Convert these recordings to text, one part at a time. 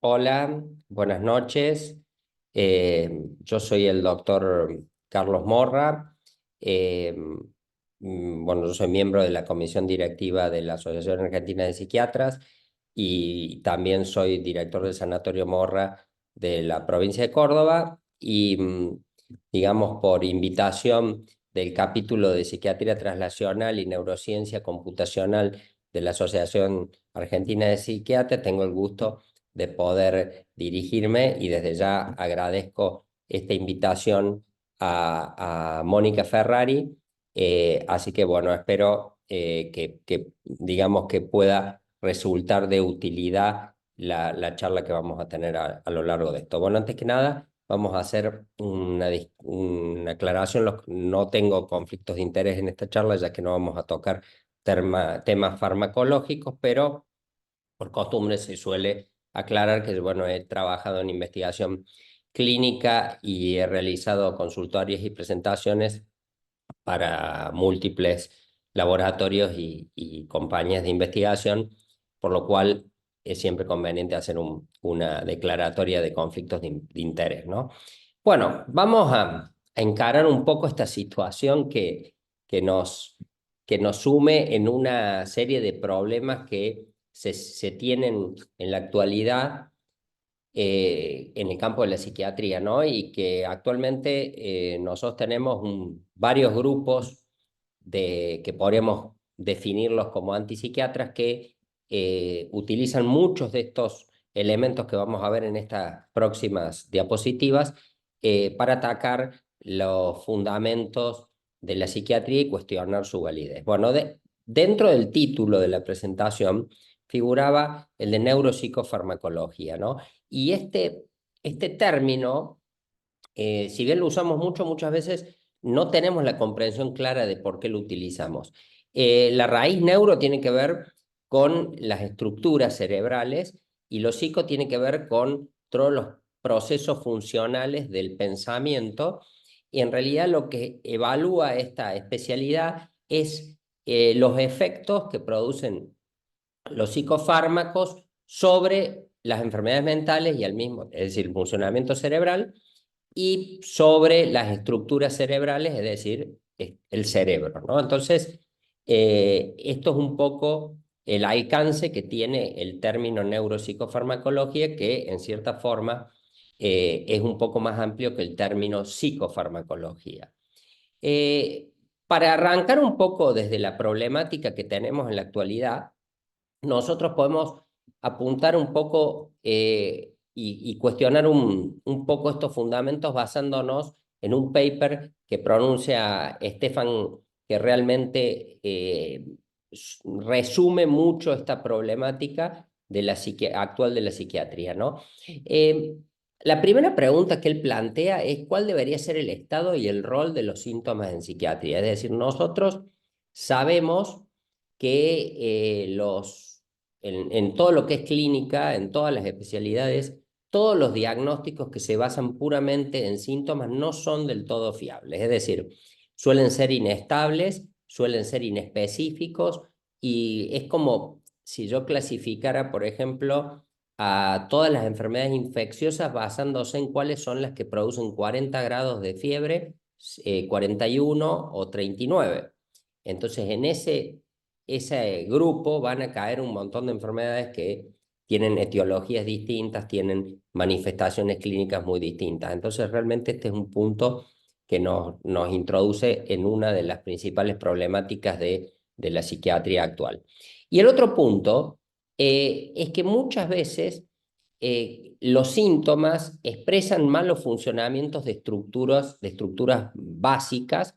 Hola, buenas noches. Yo soy el doctor Carlos Morra. Eh, bueno, yo soy miembro de la comisión directiva de la Asociación Argentina de Psiquiatras y también soy director del Sanatorio Morra de la provincia de Córdoba y, digamos, por invitación del capítulo de Psiquiatría Translacional y Neurociencia Computacional de la Asociación Argentina de Psiquiatras, tengo el gusto de poder dirigirme y desde ya agradezco esta invitación a Mónica Ferrari. Así que bueno, espero digamos que pueda resultar de utilidad la charla que vamos a tener a lo largo de esto. Bueno, antes que nada, vamos a hacer una aclaración. No tengo conflictos de interés en esta charla, ya que no vamos a tocar temas farmacológicos, pero por costumbre se suele aclarar que, bueno, he trabajado en investigación clínica y he realizado consultorios y presentaciones para múltiples laboratorios y compañías de investigación, por lo cual es siempre conveniente hacer una declaratoria de conflictos de interés, ¿no? Bueno, vamos a encarar un poco esta situación que nos, que nos sume en una serie de problemas que se tienen en la actualidad en el campo de la psiquiatría, ¿no? Y que actualmente nosotros tenemos varios grupos que podríamos definirlos como antipsiquiatras que utilizan muchos de estos elementos que vamos a ver en estas próximas diapositivas para atacar los fundamentos de la psiquiatría y cuestionar su validez. Bueno, dentro del título de la presentación figuraba el de neuropsicofarmacología, ¿no? Y este término, si bien lo usamos mucho, muchas veces no tenemos la comprensión clara de por qué lo utilizamos. La raíz neuro tiene que ver con las estructuras cerebrales y lo psico tiene que ver con todos los procesos funcionales del pensamiento. Y en realidad lo que evalúa esta especialidad es los efectos que producen los psicofármacos sobre las enfermedades mentales y al mismo, es decir, el funcionamiento cerebral y sobre las estructuras cerebrales, es decir, el cerebro, ¿no? Entonces, esto es un poco el alcance que tiene el término neuropsicofarmacología, que en cierta forma es un poco más amplio que el término psicofarmacología. Eh, para arrancar un poco desde la problemática que tenemos en la actualidad, nosotros podemos apuntar un poco y cuestionar un poco estos fundamentos basándonos en un paper que pronuncia Stefan, que realmente resume mucho esta problemática de actual de la psiquiatría, ¿no? Eh, la primera pregunta que él plantea es cuál debería ser el estado y el rol de los síntomas en psiquiatría. Es decir, nosotros sabemos que en todo lo que es clínica, en todas las especialidades, todos los diagnósticos que se basan puramente en síntomas no son del todo fiables. Es decir, suelen ser inestables, suelen ser inespecíficos y es como si yo clasificara, por ejemplo, a todas las enfermedades infecciosas basándose en cuáles son las que producen 40 grados de fiebre, 41 o 39. Entonces, en ese grupo van a caer un montón de enfermedades que tienen etiologías distintas, tienen manifestaciones clínicas muy distintas. Entonces, realmente este es un punto que nos introduce en una de las principales problemáticas de la psiquiatría actual. Y el otro punto es que muchas veces los síntomas expresan malos funcionamientos de estructuras básicas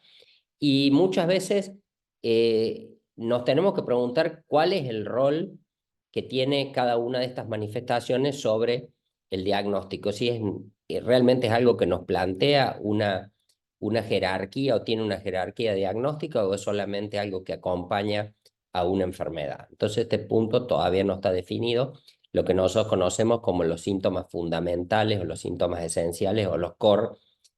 y muchas veces nos tenemos que preguntar cuál es el rol que tiene cada una de estas manifestaciones sobre el diagnóstico, si realmente es algo que nos plantea una jerarquía o tiene una jerarquía diagnóstica o es solamente algo que acompaña a una enfermedad. Entonces este punto todavía no está definido, lo que nosotros conocemos como los síntomas fundamentales o los síntomas esenciales o los core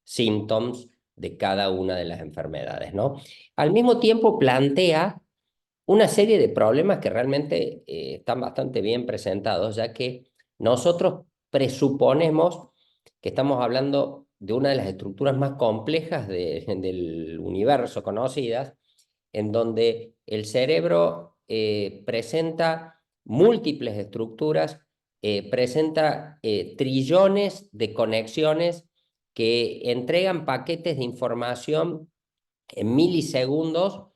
symptoms de cada una de las enfermedades, ¿no? Al mismo tiempo plantea una serie de problemas que realmente están bastante bien presentados, ya que nosotros presuponemos que estamos hablando de una de las estructuras más complejas del universo conocidas, en donde el cerebro presenta múltiples estructuras, presenta trillones de conexiones que entregan paquetes de información en milisegundos.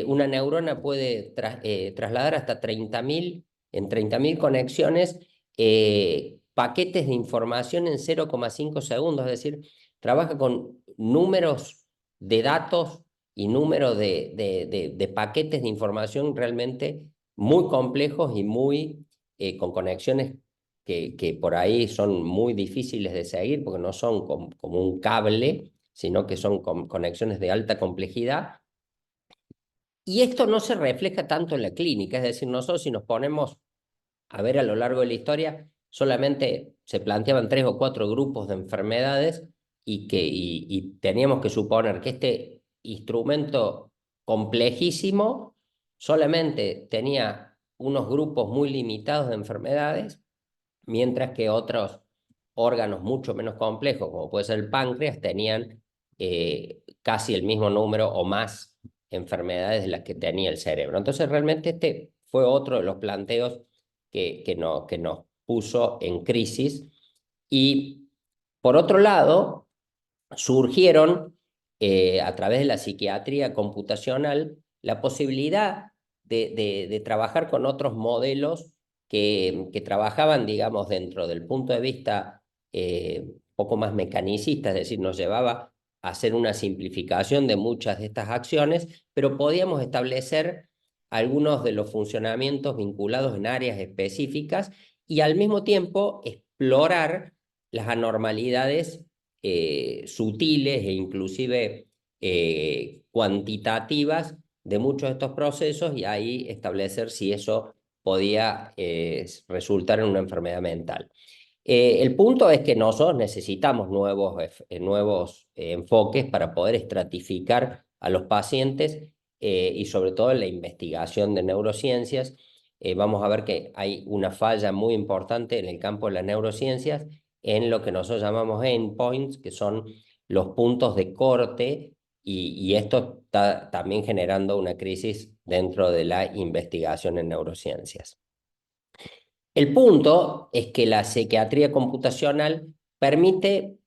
Una neurona puede trasladar hasta 30.000 conexiones, paquetes de información en 0,5 segundos, es decir, trabaja con números de datos y números de paquetes de información realmente muy complejos y muy con conexiones que por ahí son muy difíciles de seguir porque no son como un cable, sino que son conexiones de alta complejidad. Y esto no se refleja tanto en la clínica, es decir, nosotros si nos ponemos a ver a lo largo de la historia, solamente se planteaban 3 o 4 grupos de enfermedades y teníamos que suponer que este instrumento complejísimo solamente tenía unos grupos muy limitados de enfermedades, mientras que otros órganos mucho menos complejos, como puede ser el páncreas, tenían casi el mismo número o más enfermedades de las que tenía el cerebro. Entonces, realmente este fue otro de los planteos que nos puso en crisis. Y por otro lado, surgieron a través de la psiquiatría computacional la posibilidad de trabajar con otros modelos que trabajaban, digamos, dentro del punto de vista poco más mecanicista, es decir, nos llevaba a hacer una simplificación de muchas de estas acciones, pero podíamos establecer algunos de los funcionamientos vinculados en áreas específicas y al mismo tiempo explorar las anormalidades sutiles e inclusive cuantitativas de muchos de estos procesos y ahí establecer si eso podía resultar en una enfermedad mental. El punto es que nosotros necesitamos nuevos enfoques para poder estratificar a los pacientes y sobre todo en la investigación de neurociencias. Vamos a ver que hay una falla muy importante en el campo de las neurociencias en lo que nosotros llamamos endpoints, que son los puntos de corte, y esto está también generando una crisis dentro de la investigación en neurociencias. El punto es que la psiquiatría computacional permite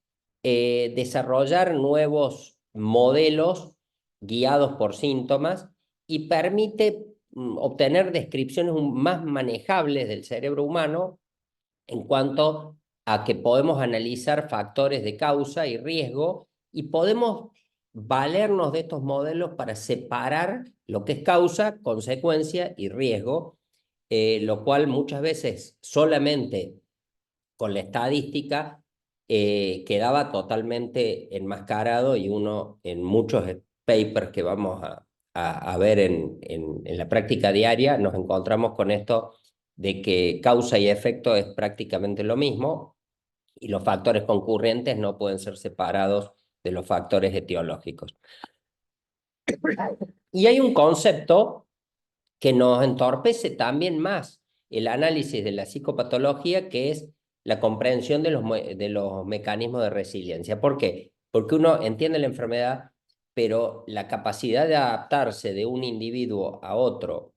desarrollar nuevos modelos guiados por síntomas y permite obtener descripciones más manejables del cerebro humano en cuanto a que podemos analizar factores de causa y riesgo y podemos valernos de estos modelos para separar lo que es causa, consecuencia y riesgo, lo cual muchas veces solamente con la estadística quedaba totalmente enmascarado y uno en muchos papers que vamos a ver en la práctica diaria nos encontramos con esto de que causa y efecto es prácticamente lo mismo y los factores concurrentes no pueden ser separados de los factores etiológicos. Y hay un concepto que nos entorpece también más el análisis de la psicopatología, que es la comprensión de los mecanismos de resiliencia. ¿Por qué? Porque uno entiende la enfermedad, pero la capacidad de adaptarse de un individuo a otro,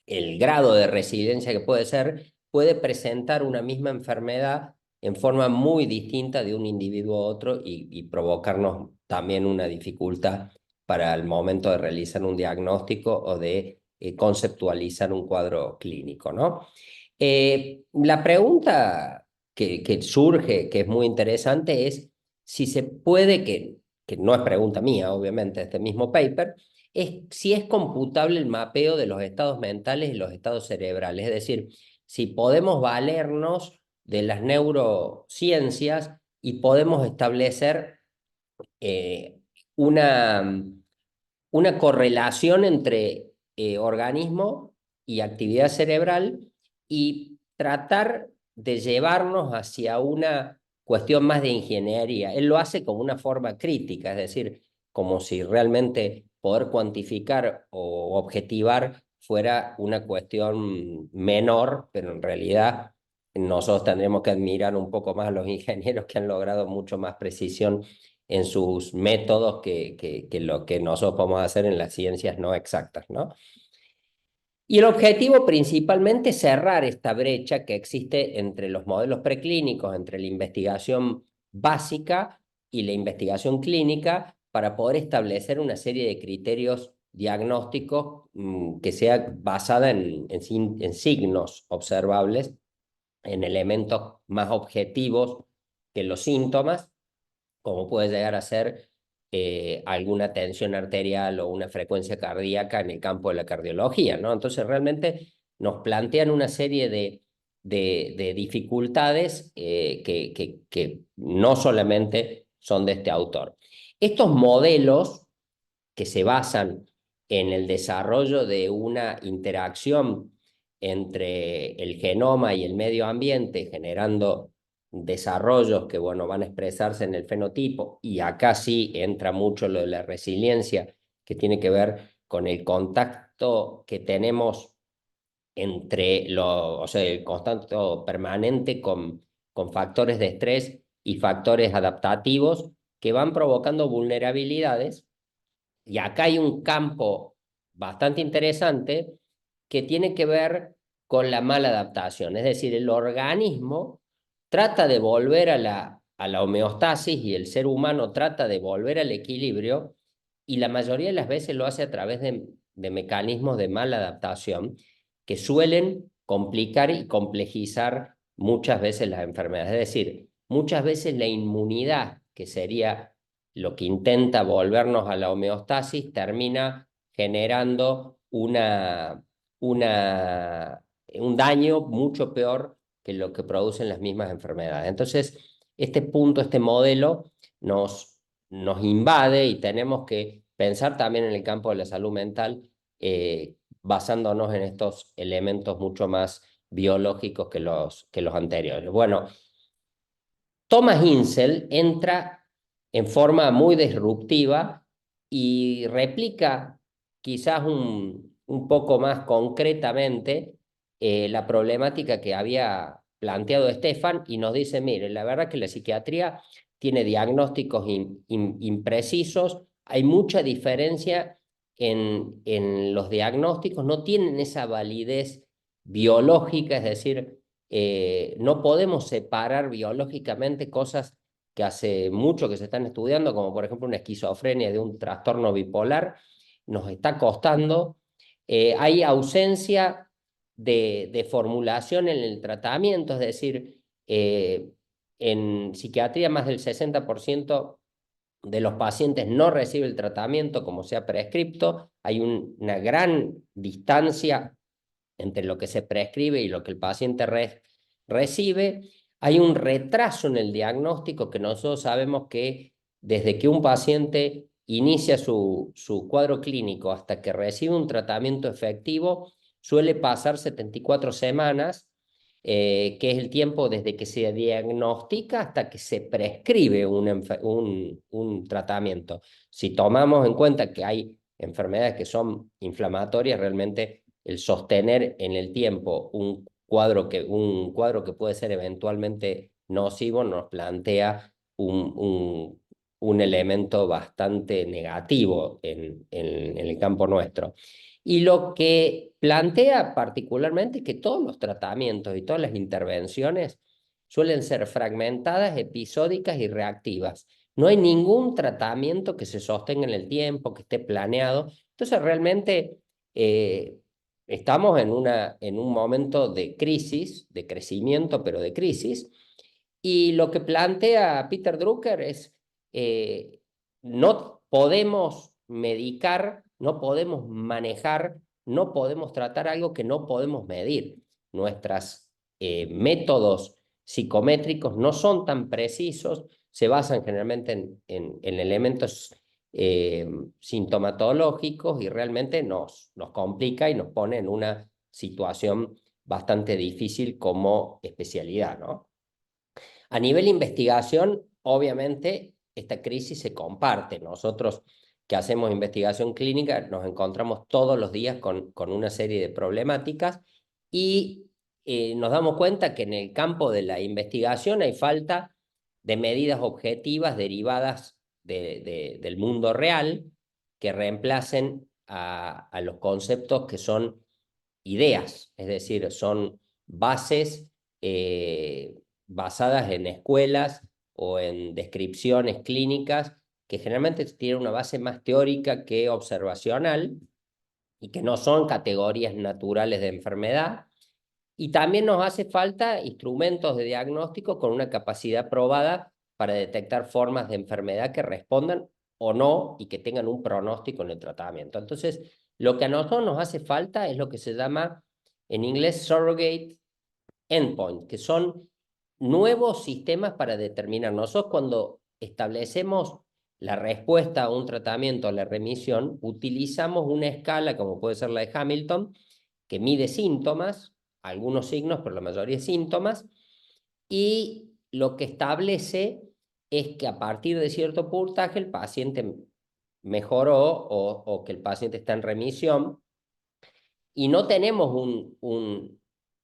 el grado de resiliencia que puede ser, puede presentar una misma enfermedad en forma muy distinta de un individuo a otro y provocarnos también una dificultad para el momento de realizar un diagnóstico o de conceptualizar un cuadro clínico, ¿no? La pregunta que surge, que es muy interesante, es si se puede, que no es pregunta mía, obviamente, este mismo paper, es si es computable el mapeo de los estados mentales y los estados cerebrales. Es decir, si podemos valernos de las neurociencias y podemos establecer eh, una, una correlación entre organismo y actividad cerebral y tratar de llevarnos hacia una cuestión más de ingeniería. Él lo hace como una forma crítica, es decir, como si realmente poder cuantificar o objetivar fuera una cuestión menor, pero en realidad nosotros tendremos que admirar un poco más a los ingenieros que han logrado mucho más precisión en sus métodos que lo que nosotros podemos hacer en las ciencias no exactas, ¿no? Y el objetivo principalmente es cerrar esta brecha que existe entre los modelos preclínicos, entre la investigación básica y la investigación clínica, para poder establecer una serie de criterios diagnósticos que sea basada en signos observables, en elementos más objetivos que los síntomas, como puede llegar a ser alguna tensión arterial o una frecuencia cardíaca en el campo de la cardiología, ¿no? Entonces realmente nos plantean una serie de dificultades que no solamente son de este autor. Estos modelos que se basan en el desarrollo de una interacción entre el genoma y el medio ambiente, generando desarrollos que, bueno, van a expresarse en el fenotipo, y acá sí entra mucho lo de la resiliencia, que tiene que ver con el contacto que tenemos o sea, el contacto permanente con factores de estrés y factores adaptativos que van provocando vulnerabilidades. Y acá hay un campo bastante interesante que tiene que ver con la mala adaptación. Es decir, el organismo trata de volver a la homeostasis y el ser humano trata de volver al equilibrio, y la mayoría de las veces lo hace a través de mecanismos de mala adaptación que suelen complicar y complejizar muchas veces las enfermedades. Es decir, muchas veces la inmunidad, que sería lo que intenta volvernos a la homeostasis, termina generando un daño mucho peor que lo que producen las mismas enfermedades. Entonces, este punto, este modelo nos invade, y tenemos que pensar también en el campo de la salud mental, basándonos en estos elementos mucho más biológicos que los anteriores. Bueno, Thomas Insel entra en forma muy disruptiva y replica quizás un poco más concretamente la problemática que había planteado Stefan, y nos dice, mire, la verdad que la psiquiatría tiene diagnósticos imprecisos, hay mucha diferencia en los diagnósticos, no tienen esa validez biológica, es decir, no podemos separar biológicamente cosas que hace mucho que se están estudiando, como por ejemplo una esquizofrenia de un trastorno bipolar, nos está costando. Hay ausencia de formulación en el tratamiento, es decir, en psiquiatría más del 60% de los pacientes no recibe el tratamiento como sea prescripto, hay una gran distancia entre lo que se prescribe y lo que el paciente recibe. Hay un retraso en el diagnóstico, que nosotros sabemos que desde que un paciente inicia su cuadro clínico hasta que recibe un tratamiento efectivo, suele pasar 74 semanas, que es el tiempo desde que se diagnostica hasta que se prescribe un tratamiento. Si tomamos en cuenta que hay enfermedades que son inflamatorias, realmente el sostener en el tiempo un cuadro que puede ser eventualmente nocivo nos plantea un elemento bastante negativo en el campo nuestro. Y lo que plantea particularmente es que todos los tratamientos y todas las intervenciones suelen ser fragmentadas, episódicas y reactivas. No hay ningún tratamiento que se sostenga en el tiempo, que esté planeado. Entonces, realmente estamos en un momento de crisis, de crecimiento, pero de crisis. Y lo que plantea Peter Drucker es, no podemos medicar, no podemos manejar, no podemos tratar algo que no podemos medir. Nuestros métodos psicométricos no son tan precisos, se basan generalmente en elementos sintomatológicos, y realmente nos complica y nos pone en una situación bastante difícil como especialidad, ¿no? A nivel investigación, obviamente, esta crisis se comparte. Nosotros que hacemos investigación clínica nos encontramos todos los días con una serie de problemáticas, y nos damos cuenta que en el campo de la investigación hay falta de medidas objetivas derivadas del mundo real que reemplacen a los conceptos que son ideas, es decir, son bases basadas en escuelas o en descripciones clínicas que generalmente tienen una base más teórica que observacional y que no son categorías naturales de enfermedad. Y también nos hace falta instrumentos de diagnóstico con una capacidad probada para detectar formas de enfermedad que respondan o no y que tengan un pronóstico en el tratamiento. Entonces, lo que a nosotros nos hace falta es lo que se llama en inglés surrogate endpoint, que son nuevos sistemas para determinar. Nosotros cuando establecemos la respuesta a un tratamiento, a la remisión, utilizamos una escala, como puede ser la de Hamilton, que mide síntomas, algunos signos, pero la mayoría síntomas, y lo que establece es que a partir de cierto puntaje el paciente mejoró o que el paciente está en remisión, y no tenemos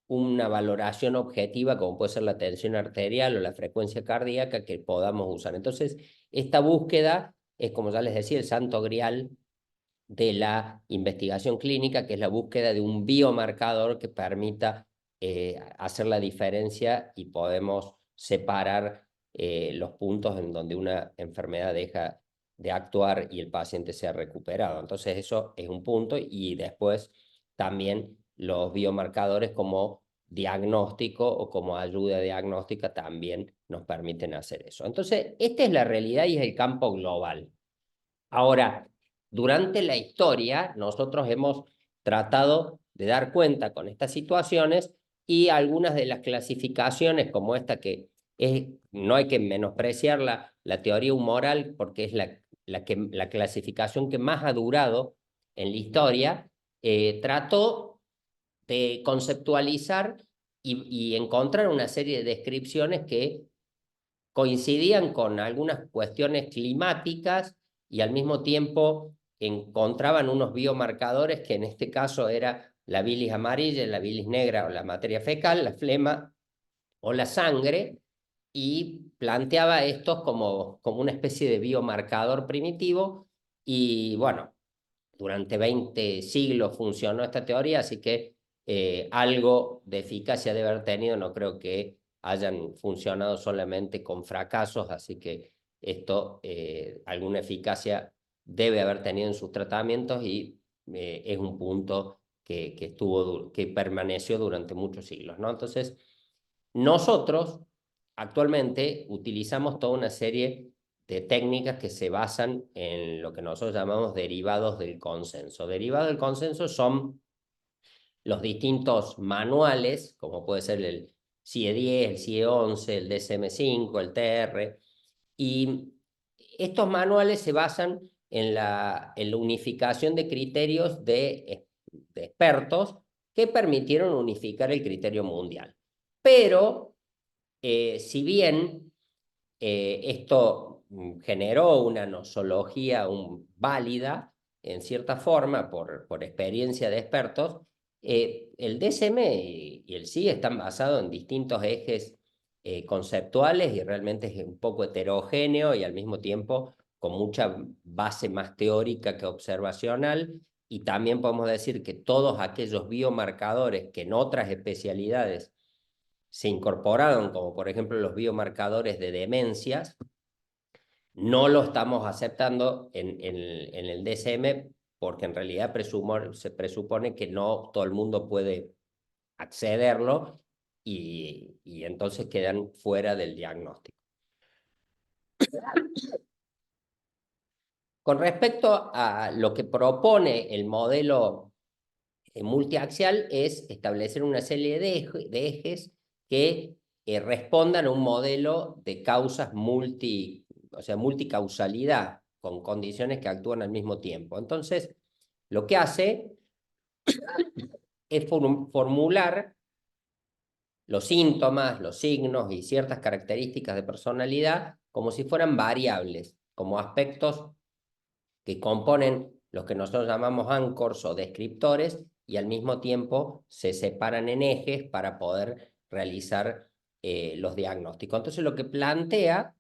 una valoración objetiva como puede ser la tensión arterial o la frecuencia cardíaca que podamos usar. Entonces, esta búsqueda es, como ya les decía, el santo grial de la investigación clínica, que es la búsqueda de un biomarcador que permita hacer la diferencia y podemos separar los puntos en donde una enfermedad deja de actuar y el paciente se ha recuperado. Entonces eso es un punto y después también los biomarcadores como diagnóstico o como ayuda diagnóstica también nos permiten hacer eso. Entonces, esta es la realidad y es el campo global. Ahora, durante la historia, nosotros hemos tratado de dar cuenta con estas situaciones y algunas de las clasificaciones como esta que no hay que menospreciar la teoría humoral porque es la clasificación que más ha durado en la historia, trató de conceptualizar y encontrar una serie de descripciones que coincidían con algunas cuestiones climáticas y al mismo tiempo encontraban unos biomarcadores que en este caso era la bilis amarilla, la bilis negra o la materia fecal, la flema o la sangre, y planteaba estos como una especie de biomarcador primitivo y bueno, durante 20 siglos funcionó esta teoría, así que algo de eficacia debe haber tenido, no creo que hayan funcionado solamente con fracasos, así que esto, alguna eficacia debe haber tenido en sus tratamientos y es un punto que permaneció durante muchos siglos, ¿no? Entonces, nosotros actualmente utilizamos toda una serie de técnicas que se basan en lo que nosotros llamamos derivados del consenso. Derivados del consenso son los distintos manuales, como puede ser el CIE-10, el CIE-11, el DSM-5, el TR, y estos manuales se basan en la unificación de criterios de expertos que permitieron unificar el criterio mundial. Pero, si bien esto generó una nosología válida, en cierta forma, por experiencia de expertos, el DSM y el SI están basados en distintos ejes conceptuales y realmente es un poco heterogéneo y al mismo tiempo con mucha base más teórica que observacional. Y también podemos decir que todos aquellos biomarcadores que en otras especialidades se incorporaron, como por ejemplo los biomarcadores de demencias, no lo estamos aceptando en el DSM porque en realidad se presupone que no todo el mundo puede accederlo y entonces quedan fuera del diagnóstico. Con respecto a lo que propone el modelo multiaxial es establecer una serie de ejes que respondan a un modelo de causas o sea, multicausalidad, con condiciones que actúan al mismo tiempo. Entonces, lo que hace es formular los síntomas, los signos y ciertas características de personalidad como si fueran variables, como aspectos que componen los que nosotros llamamos anchors o descriptores y al mismo tiempo se separan en ejes para poder realizar los diagnósticos. Entonces lo que plantea,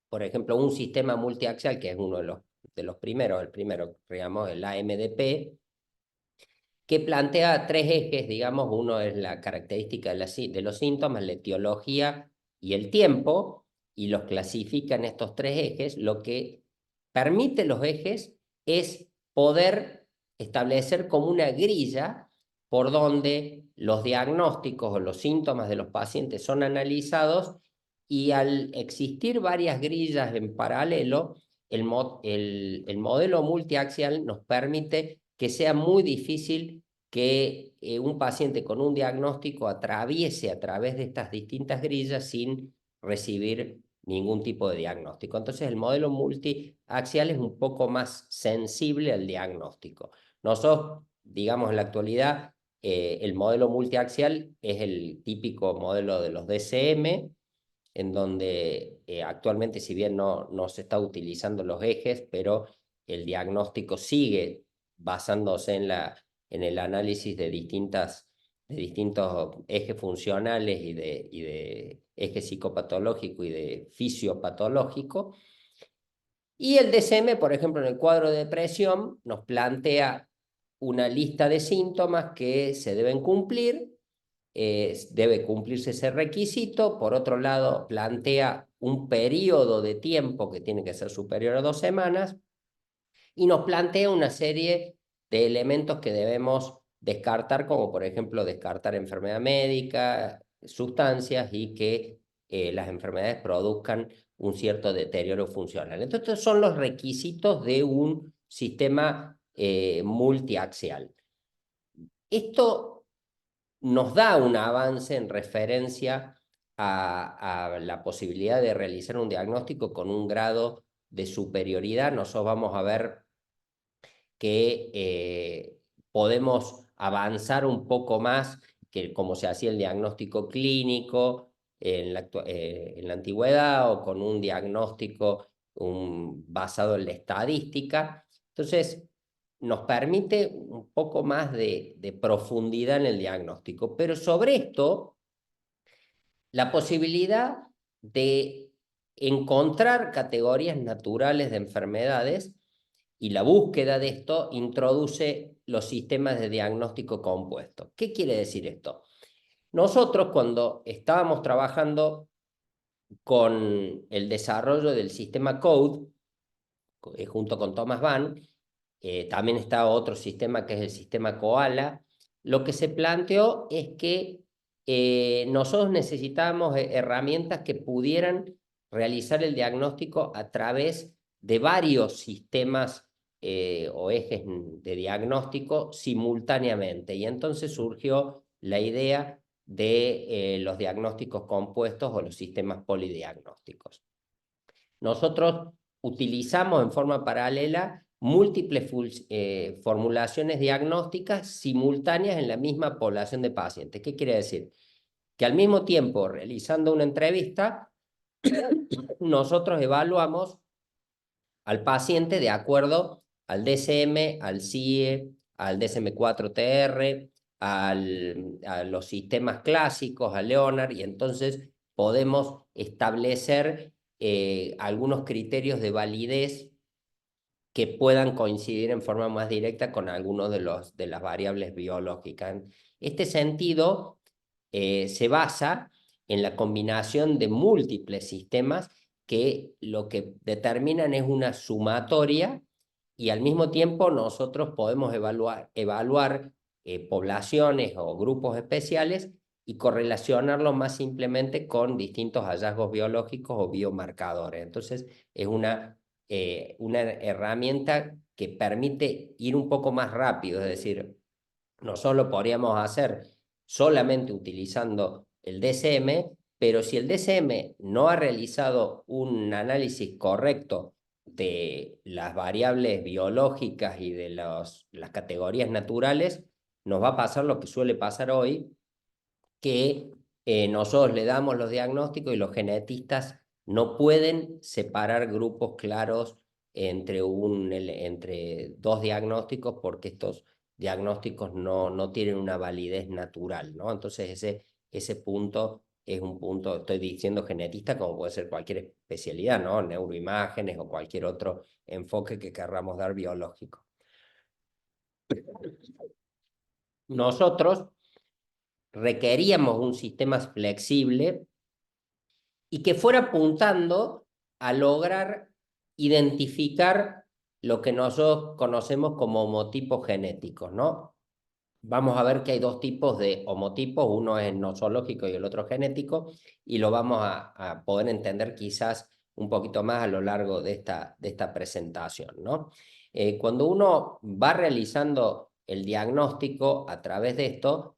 por ejemplo, un sistema multiaxial, que es uno de los primeros, el primero, digamos, el AMDP, que plantea tres ejes, digamos, uno es la característica de los síntomas, la etiología y el tiempo, y los clasifica en estos tres ejes. Lo que permite los ejes es poder establecer como una grilla por donde los diagnósticos o los síntomas de los pacientes son analizados, y al existir varias grillas en paralelo, el modelo multiaxial nos permite que sea muy difícil que un paciente con un diagnóstico atraviese a través de estas distintas grillas sin recibir ningún tipo de diagnóstico. Entonces el modelo multiaxial es un poco más sensible al diagnóstico. Nosotros, digamos, en la actualidad, el modelo multiaxial es el típico modelo de los DCM, en donde actualmente, si bien no se está utilizando los ejes, pero el diagnóstico sigue basándose en el análisis de distintos ejes funcionales y de eje psicopatológico y de fisiopatológico. Y el DSM, por ejemplo, en el cuadro de depresión, nos plantea una lista de síntomas que se deben cumplir, debe cumplirse ese requisito. Por otro lado, plantea un periodo de tiempo que tiene que ser superior a 2 semanas, y nos plantea una serie de elementos que debemos descartar, como por ejemplo descartar enfermedad médica, sustancias, y que las enfermedades produzcan un cierto deterioro funcional. Entonces, estos son los requisitos de un sistema multiaxial. Esto nos da un avance en referencia a la posibilidad de realizar un diagnóstico con un grado de superioridad. Nosotros vamos a ver que podemos avanzar un poco más que como se hacía el diagnóstico clínico en la antigüedad, o con un diagnóstico basado en la estadística. Entonces, nos permite un poco más de profundidad en el diagnóstico. Pero sobre esto, la posibilidad de encontrar categorías naturales de enfermedades y la búsqueda de esto introduce los sistemas de diagnóstico compuesto. ¿Qué quiere decir esto? Nosotros, cuando estábamos trabajando con el desarrollo del sistema CODE, junto con Thomas Mann, también está otro sistema que es el sistema Koala. Lo que se planteó es que nosotros necesitábamos herramientas que pudieran realizar el diagnóstico a través de varios sistemas o ejes de diagnóstico simultáneamente. Y entonces surgió la idea de los diagnósticos compuestos o los sistemas polidiagnósticos. Nosotros utilizamos en forma paralela múltiples formulaciones diagnósticas simultáneas en la misma población de pacientes. ¿Qué quiere decir? Que al mismo tiempo, realizando una entrevista, nosotros evaluamos al paciente de acuerdo al DSM, al CIE, al DSM-4TR, a los sistemas clásicos, a Leonard, y entonces podemos establecer algunos criterios de validez que puedan coincidir en forma más directa con algunos de las variables biológicas. En este sentido, se basa en la combinación de múltiples sistemas que lo que determinan es una sumatoria, y al mismo tiempo nosotros podemos evaluar poblaciones o grupos especiales y correlacionarlos más simplemente con distintos hallazgos biológicos o biomarcadores. Entonces, es una herramienta que permite ir un poco más rápido, es decir, no solo podríamos hacer solamente utilizando el DSM, pero si el DSM no ha realizado un análisis correcto de las variables biológicas y de las categorías naturales, nos va a pasar lo que suele pasar hoy, que nosotros le damos los diagnósticos y los genetistas no pueden separar grupos claros entre dos diagnósticos, porque estos diagnósticos no tienen una validez natural, ¿no? Entonces ese punto es un punto, estoy diciendo genetista, como puede ser cualquier especialidad, ¿no? Neuroimágenes o cualquier otro enfoque que querramos dar biológico. Nosotros requeríamos un sistema flexible y que fuera apuntando a lograr identificar lo que nosotros conocemos como homotipos genéticos, ¿no? Vamos a ver que hay dos tipos de homotipos, uno es nosológico y el otro genético, y lo vamos a poder entender quizás un poquito más a lo largo de esta presentación, ¿no? Cuando uno va realizando el diagnóstico a través de esto,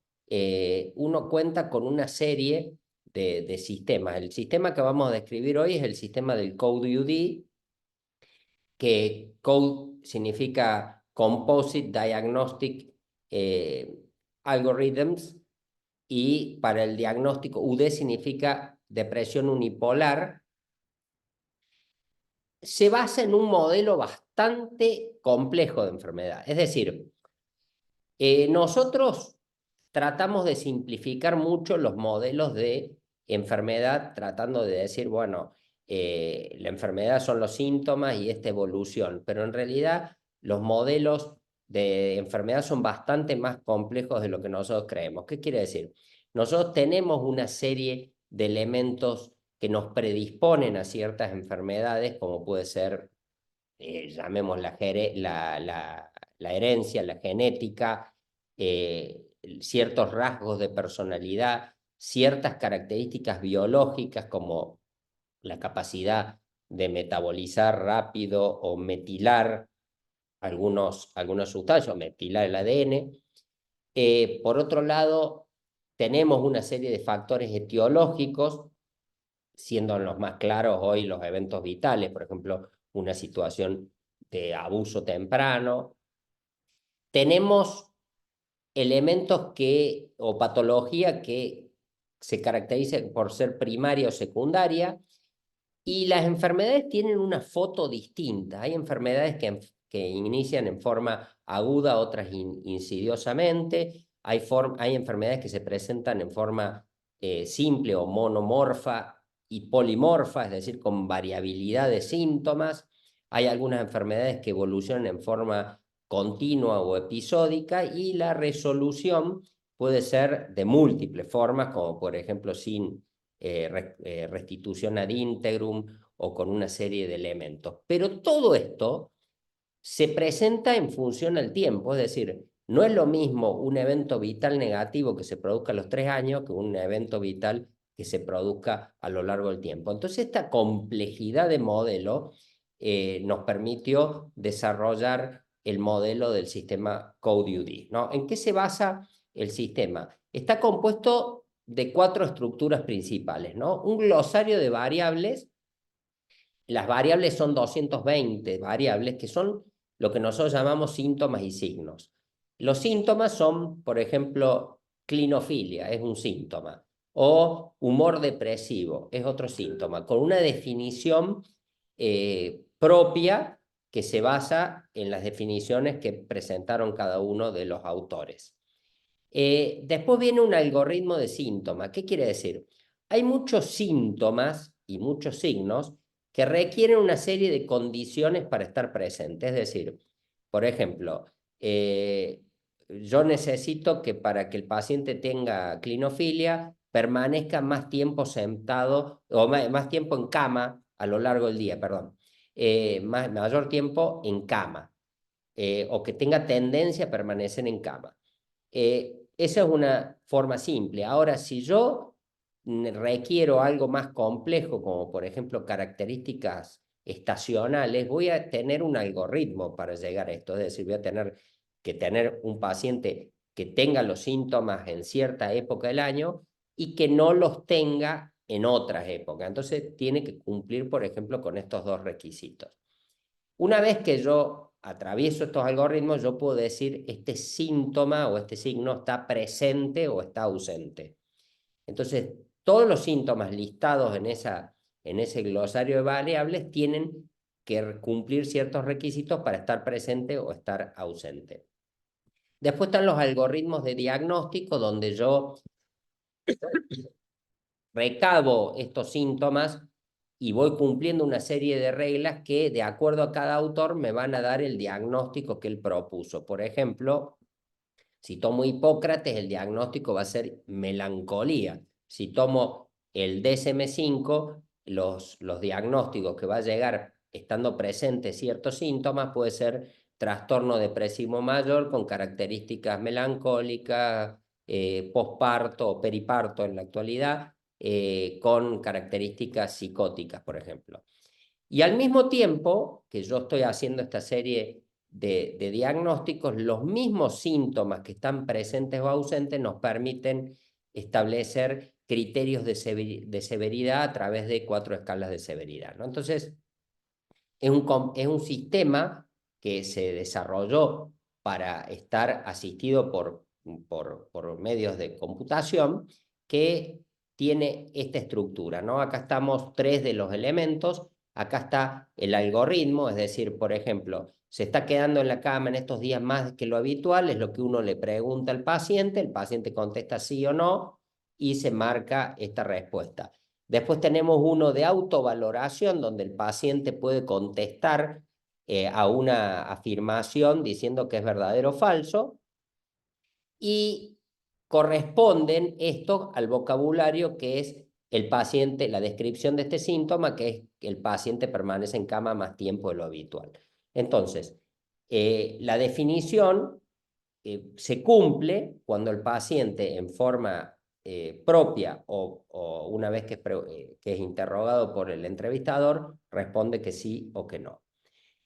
uno cuenta con una serie de sistemas. El sistema que vamos a describir hoy es el sistema del CODE-UD, que CODE significa Composite Diagnostic Algorithms, y para el diagnóstico UD significa depresión unipolar. Se basa en un modelo bastante complejo de enfermedad. Es decir, nosotros tratamos de simplificar mucho los modelos de enfermedad, tratando de decir, bueno, la enfermedad son los síntomas y esta evolución, pero en realidad los modelos de enfermedad son bastante más complejos de lo que nosotros creemos. ¿Qué quiere decir? Nosotros tenemos una serie de elementos que nos predisponen a ciertas enfermedades, como puede ser, llamemos la herencia, la genética, ciertos rasgos de personalidad, ciertas características biológicas como la capacidad de metabolizar rápido o metilar algunas sustancias, o metilar el ADN. Por otro lado, tenemos una serie de factores etiológicos, siendo los más claros hoy los eventos vitales, por ejemplo, una situación de abuso temprano. Tenemos elementos o patología que se caracterizan por ser primaria o secundaria, y las enfermedades tienen una foto distinta. Hay enfermedades que inician en forma aguda, otras insidiosamente. Hay enfermedades que se presentan en forma simple o monomorfa y polimorfa, es decir, con variabilidad de síntomas. Hay algunas enfermedades que evolucionan en forma continua o episódica, y la resolución puede ser de múltiples formas, como por ejemplo sin restitución ad integrum o con una serie de elementos. Pero todo esto se presenta en función al tiempo, es decir, no es lo mismo un evento vital negativo que se produzca a los 3 años que un evento vital que se produzca a lo largo del tiempo. Entonces, esta complejidad de modelo nos permitió desarrollar el modelo del sistema CODE-UD, ¿no? ¿En qué se basa el sistema? Está compuesto de 4 estructuras principales, ¿no? Un glosario de variables. Las variables son 220 variables, que son lo que nosotros llamamos síntomas y signos. Los síntomas son, por ejemplo, clinofilia, es un síntoma, o humor depresivo, es otro síntoma, con una definición propia que se basa en las definiciones que presentaron cada uno de los autores. Después viene un algoritmo de síntomas. ¿Qué quiere decir? Hay muchos síntomas y muchos signos que requieren una serie de condiciones para estar presentes. Es decir, por ejemplo, yo necesito que para que el paciente tenga clinofilia permanezca más tiempo sentado o más tiempo en cama a lo largo del día, perdón, mayor tiempo en cama, o que tenga tendencia a permanecer en cama. Esa es una forma simple. Ahora, si yo requiero algo más complejo, como por ejemplo características estacionales, voy a tener un algoritmo para llegar a esto. Es decir, voy a tener que tener un paciente que tenga los síntomas en cierta época del año y que no los tenga en otras épocas. Entonces, tiene que cumplir, por ejemplo, con estos dos requisitos. Una vez que yo atravieso estos algoritmos, yo puedo decir este síntoma o este signo está presente o está ausente. Entonces, todos los síntomas listados en ese glosario de variables tienen que cumplir ciertos requisitos para estar presente o estar ausente. Después están los algoritmos de diagnóstico, donde yo recabo estos síntomas y voy cumpliendo una serie de reglas que, de acuerdo a cada autor, me van a dar el diagnóstico que él propuso. Por ejemplo, si tomo Hipócrates, el diagnóstico va a ser melancolía. Si tomo el DSM-5, los diagnósticos que va a llegar estando presentes ciertos síntomas puede ser trastorno depresivo mayor con características melancólicas, posparto o periparto en la actualidad, con características psicóticas, por ejemplo. Y al mismo tiempo que yo estoy haciendo esta serie de diagnósticos, los mismos síntomas que están presentes o ausentes nos permiten establecer criterios de severidad a través de 4 escalas de severidad, ¿no? Entonces, es un sistema que se desarrolló para estar asistido por medios de computación que tiene esta estructura, ¿no? Acá estamos 3 de los elementos. Acá está el algoritmo, es decir, por ejemplo, se está quedando en la cama en estos días más que lo habitual, es lo que uno le pregunta al paciente, el paciente contesta sí o no y se marca esta respuesta. Después tenemos uno de autovaloración, donde el paciente puede contestar a una afirmación diciendo que es verdadero o falso, y corresponden esto al vocabulario que es el paciente, la descripción de este síntoma, que es que el paciente permanece en cama más tiempo de lo habitual. Entonces, la definición se cumple cuando el paciente en forma propia o una vez que es interrogado por el entrevistador, responde que sí o que no.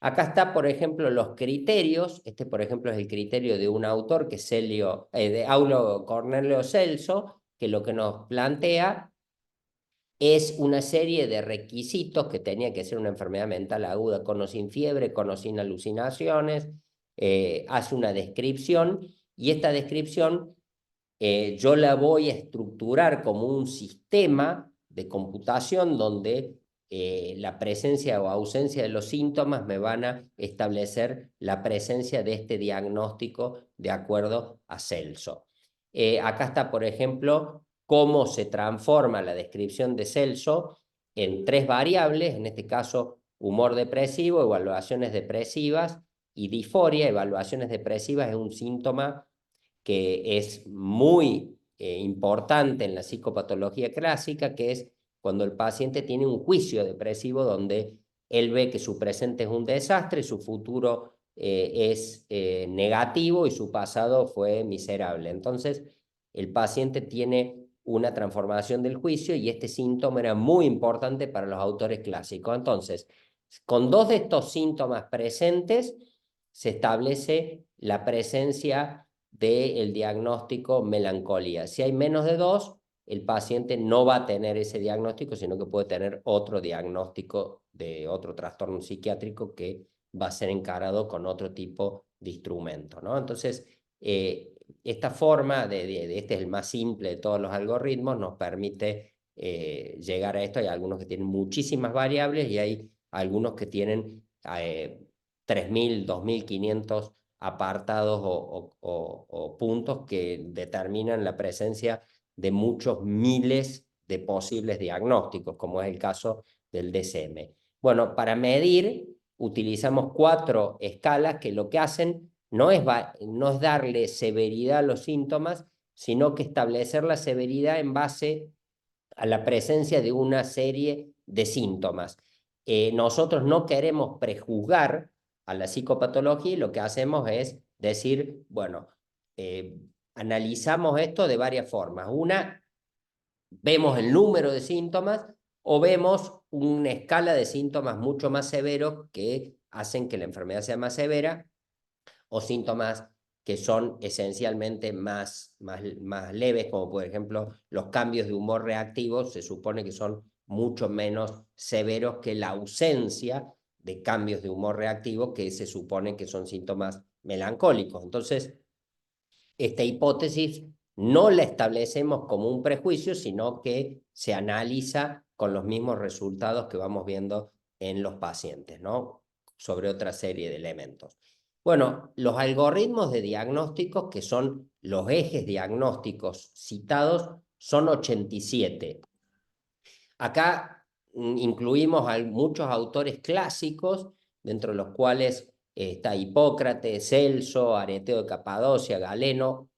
Acá está, por ejemplo, los criterios. Este, por ejemplo, es el criterio de un autor que es de Aulo Cornelio Celso, que lo que nos plantea es una serie de requisitos que tenía que ser una enfermedad mental aguda con o sin fiebre, con o sin alucinaciones. Hace una descripción y esta descripción yo la voy a estructurar como un sistema de computación donde la presencia o ausencia de los síntomas me van a establecer la presencia de este diagnóstico de acuerdo a Celso. Acá está, por ejemplo, cómo se transforma la descripción de Celso en 3 variables, en este caso humor depresivo, evaluaciones depresivas y disforia. Evaluaciones depresivas es un síntoma que es muy importante en la psicopatología clásica, que es cuando el paciente tiene un juicio depresivo donde él ve que su presente es un desastre, su futuro es negativo y su pasado fue miserable. Entonces, el paciente tiene una transformación del juicio y este síntoma era muy importante para los autores clásicos. Entonces, con 2 de estos síntomas presentes, se establece la presencia del diagnóstico melancolía. Si hay menos de 2, el paciente no va a tener ese diagnóstico, sino que puede tener otro diagnóstico de otro trastorno psiquiátrico que va a ser encarado con otro tipo de instrumento, ¿no? Entonces, esta forma, este es el más simple de todos los algoritmos, nos permite llegar a esto. Hay algunos que tienen muchísimas variables y hay algunos que tienen 3.000, 2.500 apartados o puntos que determinan la presencia de muchos miles de posibles diagnósticos, como es el caso del DSM. Bueno, para medir utilizamos 4 escalas que lo que hacen no es darle severidad a los síntomas, sino que establecer la severidad en base a la presencia de una serie de síntomas. Nosotros no queremos prejuzgar a la psicopatología y lo que hacemos es decir, bueno, analizamos esto de varias formas. Una, vemos el número de síntomas o vemos una escala de síntomas mucho más severos que hacen que la enfermedad sea más severa, o síntomas que son esencialmente más leves, como por ejemplo los cambios de humor reactivos, se supone que son mucho menos severos que la ausencia de cambios de humor reactivo, que se supone que son síntomas melancólicos. Entonces, esta hipótesis no la establecemos como un prejuicio, sino que se analiza con los mismos resultados que vamos viendo en los pacientes, ¿no? Sobre otra serie de elementos. Bueno, los algoritmos de diagnósticos, que son los ejes diagnósticos citados, son 87. Acá incluimos a muchos autores clásicos, dentro de los cuales está Hipócrates, Celso, Areteo de Capadocia, Galeno,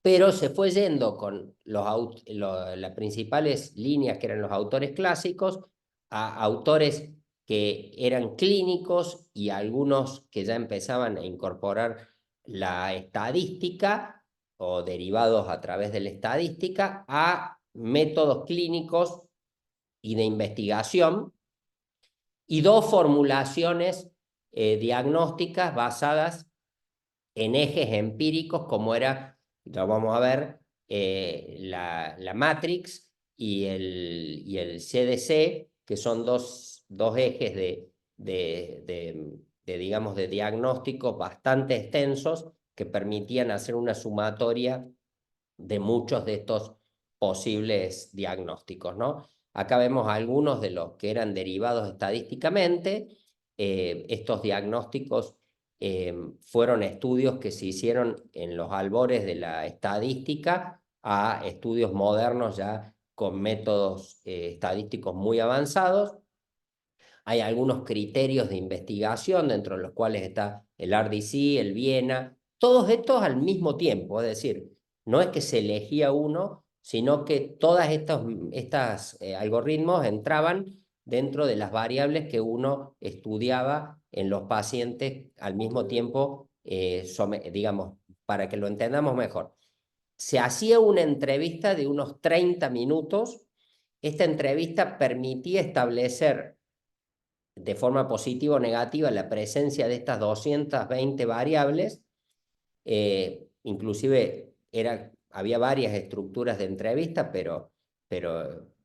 pero se fue yendo con las principales líneas que eran los autores clásicos a autores que eran clínicos y algunos que ya empezaban a incorporar la estadística o derivados a través de la estadística a métodos clínicos y de investigación, y dos formulaciones diagnósticas basadas en ejes empíricos, como era, lo vamos a ver, la Matrix y el CDC, que son dos ejes digamos, de diagnósticos bastante extensos que permitían hacer una sumatoria de muchos de estos posibles diagnósticos, ¿no? Acá vemos algunos de los que eran derivados estadísticamente. Estos diagnósticos fueron estudios que se hicieron en los albores de la estadística a estudios modernos ya con métodos estadísticos muy avanzados. Hay algunos criterios de investigación, dentro de los cuales está el RDC, el Viena, todos estos al mismo tiempo, es decir, no es que se elegía uno, sino que todos estos algoritmos entraban dentro de las variables que uno estudiaba en los pacientes al mismo tiempo, digamos, para que lo entendamos mejor. Se hacía una entrevista de unos 30 minutos. Esta entrevista permitía establecer de forma positiva o negativa la presencia de estas 220 variables. Inclusive había varias estructuras de entrevista, pero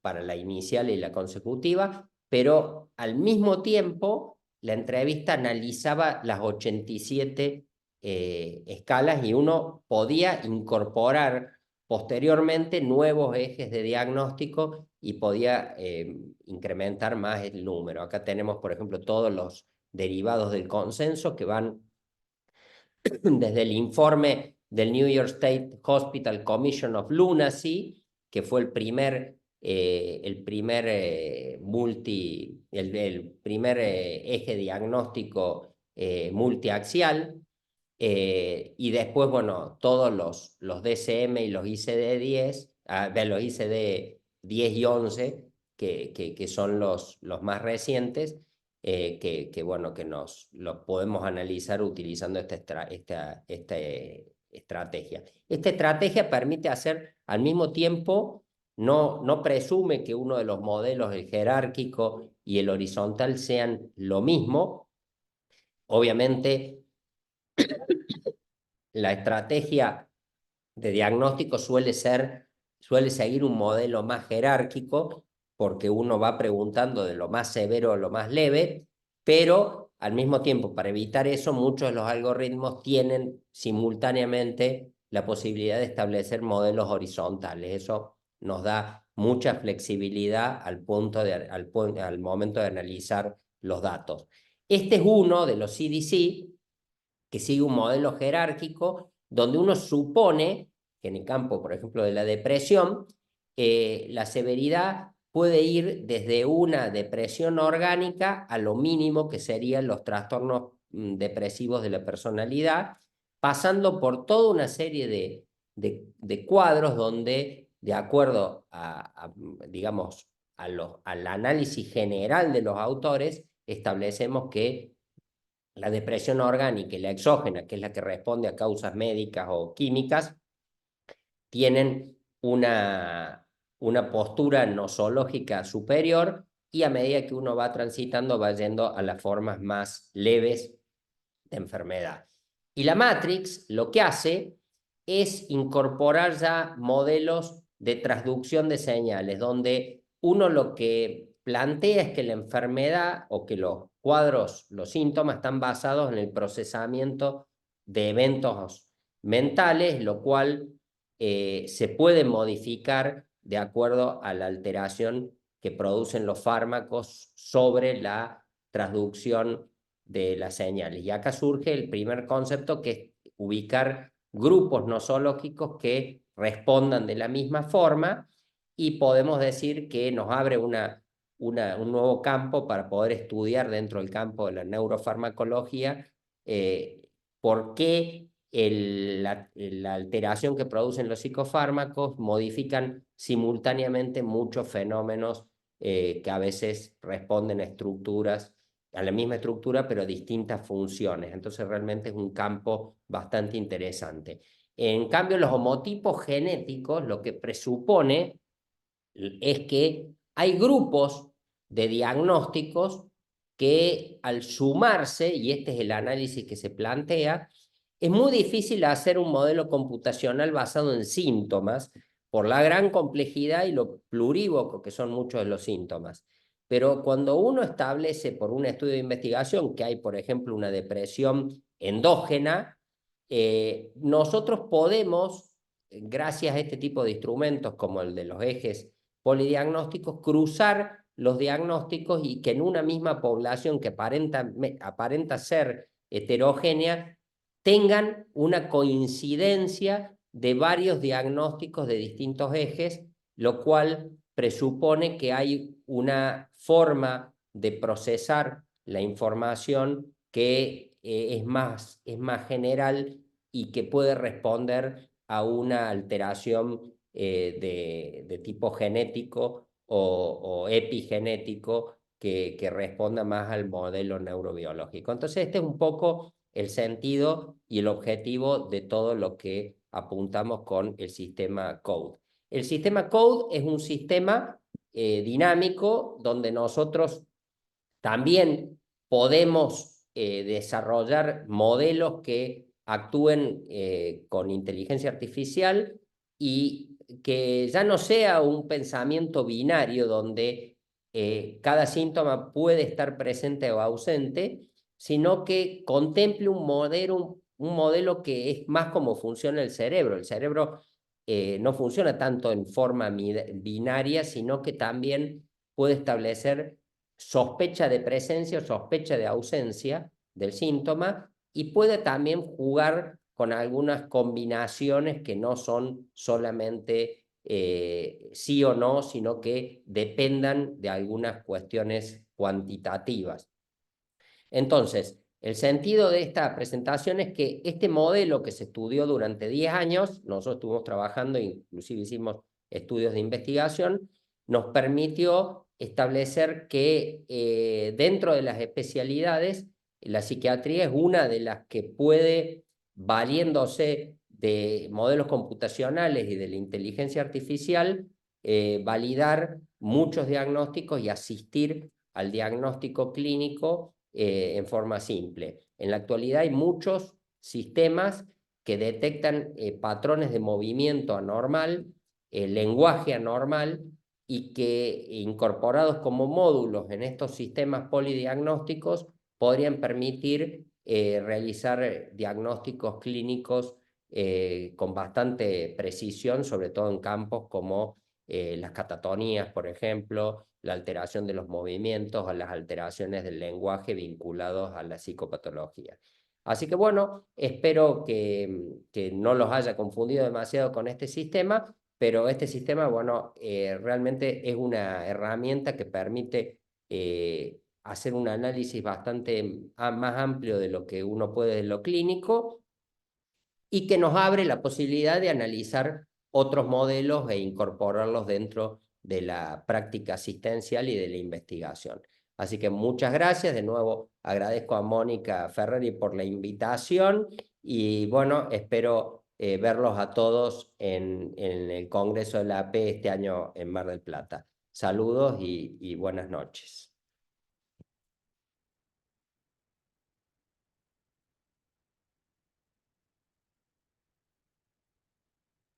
para la inicial y la consecutiva, pero al mismo tiempo la entrevista analizaba las 87 escalas, y uno podía incorporar posteriormente nuevos ejes de diagnóstico y podía incrementar más el número. Acá tenemos, por ejemplo, todos los derivados del consenso que van desde el informe del New York State Hospital Commission of Lunacy, que fue el primer eje diagnóstico multiaxial, y después, bueno, todos los DCM y los ICD-10, los ICD-10 y 11, que son los más recientes, bueno, que lo podemos analizar utilizando esta estrategia. Esta estrategia permite hacer al mismo tiempo, no presume que uno de los modelos, el jerárquico y el horizontal, sean lo mismo. Obviamente, la estrategia de diagnóstico suele seguir un modelo más jerárquico, porque uno va preguntando de lo más severo a lo más leve, pero al mismo tiempo, para evitar eso, muchos de los algoritmos tienen simultáneamente la posibilidad de establecer modelos horizontales. Eso nos da mucha flexibilidad al momento de analizar los datos. Este es uno de los CDC que sigue un modelo jerárquico, donde uno supone que en el campo, por ejemplo, de la depresión, la severidad puede ir desde una depresión orgánica a lo mínimo que serían los trastornos depresivos de la personalidad, pasando por toda una serie de cuadros donde, de acuerdo digamos, al análisis general de los autores, establecemos que la depresión orgánica y la exógena, que es la que responde a causas médicas o químicas, tienen una postura nosológica superior, y a medida que uno va transitando va yendo a las formas más leves de enfermedad. Y la Matrix lo que hace es incorporar ya modelos de transducción de señales, donde uno lo que plantea es que la enfermedad o que los cuadros, los síntomas están basados en el procesamiento de eventos mentales, lo cual se puede modificar de acuerdo a la alteración que producen los fármacos sobre la transducción de las señales. Y acá surge el primer concepto, que es ubicar grupos nosológicos que respondan de la misma forma, y podemos decir que nos abre un nuevo campo para poder estudiar dentro del campo de la neurofarmacología por qué la alteración que producen los psicofármacos modifican simultáneamente muchos fenómenos que a veces responden a la misma estructura, pero a distintas funciones. Entonces realmente es un campo bastante interesante. En cambio, los homotipos genéticos lo que presupone es que hay grupos de diagnósticos que al sumarse, y este es el análisis que se plantea, es muy difícil hacer un modelo computacional basado en síntomas por la gran complejidad y lo plurívoco que son muchos de los síntomas. Pero cuando uno establece por un estudio de investigación que hay, por ejemplo, una depresión endógena, nosotros podemos, gracias a este tipo de instrumentos como el de los ejes polidiagnósticos, cruzar los diagnósticos y que en una misma población que aparenta ser heterogénea, tengan una coincidencia de varios diagnósticos de distintos ejes, lo cual presupone que hay una forma de procesar la información que es más general y que puede responder a una alteración de tipo genético o epigenético que responda más al modelo neurobiológico. Entonces, este es un poco el sentido y el objetivo de todo lo que apuntamos con el sistema CODE. El sistema CODE es un sistema dinámico donde nosotros también podemos desarrollar modelos que actúen con inteligencia artificial y que ya no sea un pensamiento binario donde cada síntoma puede estar presente o ausente, sino que contemple un modelo que es más como funciona el cerebro. El cerebro no funciona tanto en forma binaria, sino que también puede establecer sospecha de presencia o sospecha de ausencia del síntoma, y puede también jugar con algunas combinaciones que no son solamente sí o no, sino que dependan de algunas cuestiones cuantitativas. Entonces, el sentido de esta presentación es que este modelo que se estudió durante 10 años, nosotros estuvimos trabajando, inclusive hicimos estudios de investigación, nos permitió establecer que dentro de las especialidades, la psiquiatría es una de las que puede, valiéndose de modelos computacionales y de la inteligencia artificial, validar muchos diagnósticos y asistir al diagnóstico clínico en forma simple. En la actualidad hay muchos sistemas que detectan patrones de movimiento anormal, lenguaje anormal, y que incorporados como módulos en estos sistemas polidiagnósticos podrían permitir realizar diagnósticos clínicos con bastante precisión, sobre todo en campos como las catatonías, por ejemplo, la alteración de los movimientos o las alteraciones del lenguaje vinculados a la psicopatología. Así que bueno, espero que no los haya confundido demasiado con este sistema, pero este sistema, bueno, realmente es una herramienta que permite hacer un análisis bastante más amplio de lo que uno puede en lo clínico, y que nos abre la posibilidad de analizar otros modelos e incorporarlos dentro de la práctica asistencial y de la investigación. Así que muchas gracias. De nuevo agradezco a Mónica Ferreri por la invitación y bueno, espero verlos a todos en el Congreso de la AP este año en Mar del Plata. Saludos y buenas noches.